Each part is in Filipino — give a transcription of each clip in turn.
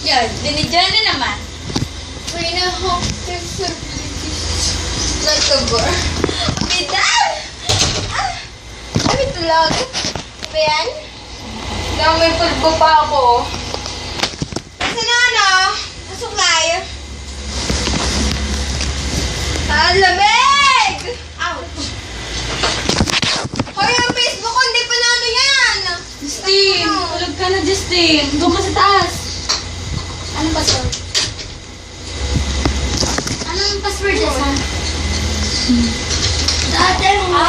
Yan, dinidyan na naman. We're in a home like a bar. Bidan! Ay, tulog. Ba yan? May pulbo pa ako. Kasi na ano? Nasuklay. Lamig! Ow! Hoy, ang Facebook ko, hindi pa na ano yan. Justin, tulog ka na, Justin. Doon ka sa taas. Anong password? Anong password yan, ha? Dati mo.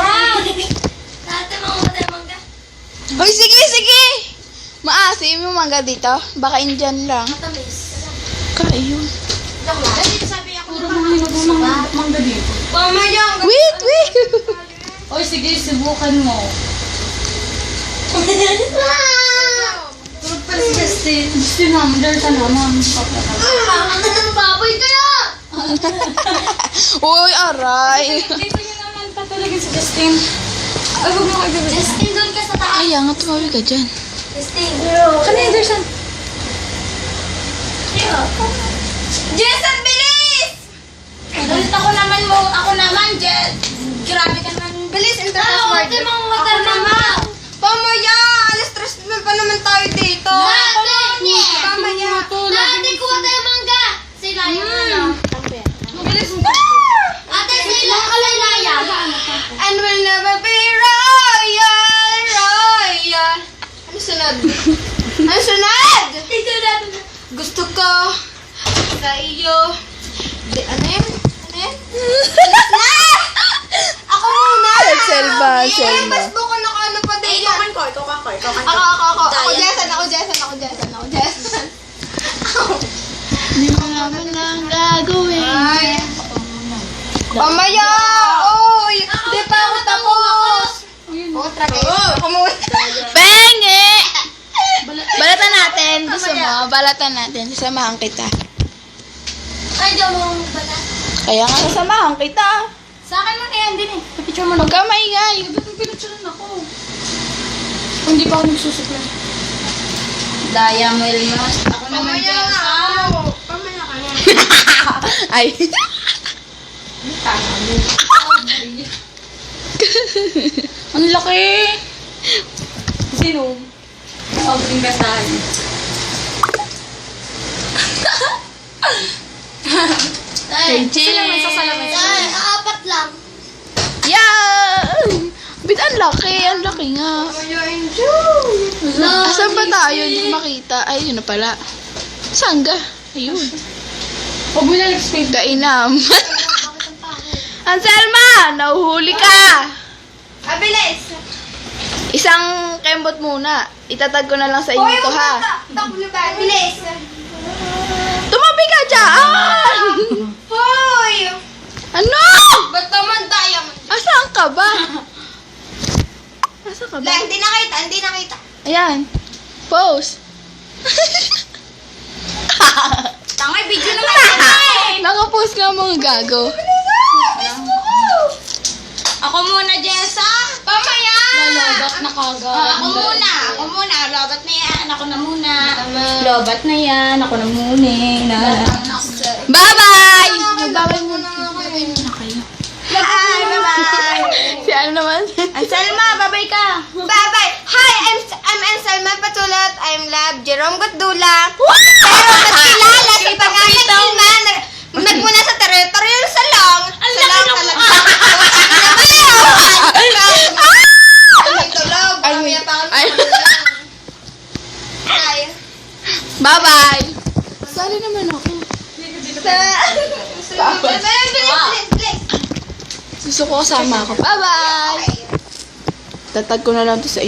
Dati mo mangga. Hoy, sige, sige! Maasim yung mangga dito. Baka Indian lang. Matamis. Kaayun. Sabi ako Puro mga mangga dito. Pamaya. Wait, wait! Oy, sige, subukan mo. Tulog pa si Justin. Justin, hamdar ka naman. Baboy kaya! Uy, aray! Dito niyo naman pa talaga si Justin. Ay, huwag mo kayo gawin. Justin, doon ka sa taas. Ay, nga tumawi ka dyan. Justin. Kanina, Justin. Jason, bilis! Ulit ako naman, Jet. Grabe ka naman. Bilis, enter password. Ate, mga water mama. Pamaya, alas 3 na pa naman tayo dito. Pamaya. Ate, kuha tayo mangga. Sila yung ano. Bilis mo. Ate, sila kalaylaya. And we'll never be royal, royal. Ano sunod? Ano sunod? Gusto ko sa iyo. Ano yan? Ano yan? Alis na! Ako muna! Selma, Eh, Selma. Facebook ko naka-ano pa din yan. Ikaw kan. Ako, Jason. Hindi mo naman lang gagawin. Ay. Pamaya! Oy! Di pa ako tapos! Oo, tragay. Ako muna. Penge! Balatan natin. Gusto mo? Balatan natin. Sasamahan kita. Ay, di mo bala. Kaya nga sasamahan kita. Sa akin mo na yan din eh. Napicture mo na. Huwag ka maingay. Pinaturan ako. Hindi pa ako nagsusupply. Daya mo, Elma. Ako naman Pamaya dyan nga sa... ako. Pamaya ka na. Ay. Ang laki! Sino? Sobrang gasahan. Sila magsasalamat sa Ay, apat lang. Yeah! Bit, ang laki. Ang laki nga. Pamaya, enjoy. Asan ba tayo? Hindi makita. Ay, yun na pala. Saan ka? Ayun. Huwag mo na explain. Kainam. Anselma! Nauhuli ka! Abilis. Isang kembot muna. Itatag ko na lang sa inyo to, ha? Takbo na ba? Abilis. Tumabi ka dyan! Hoy! Ano? Ba't naman diamond? Asaan ka ba? Asaan ka ba? Hindi nakita. Ayan. Pose. Tangay, video na tayo. Nakapost nga mga gago. Ako muna, Jessa. Pamaya. Lalobat na kagad. Ako muna. Lobat na yan. Ako na muna. Lobat na yan. Ako na muna. Bye-bye! Babay muna kayo. Hi, bye-bye! Si ano naman? Anselma, babay ka. Bye-bye. Hi, I'm Anselma Patulat. I'm Lab Jerome Gutdula. Pero mas kilala sa pangalan Ilma. Nagmuna sa teritoryo sa Long. Sa Long talaga. May tulog. Mamaya pa kami matulog. Hi. Bye-bye! Sali naman ako. Bilis. Gusto ko kasama ako. Bye-bye! Tatag ko na lang to sa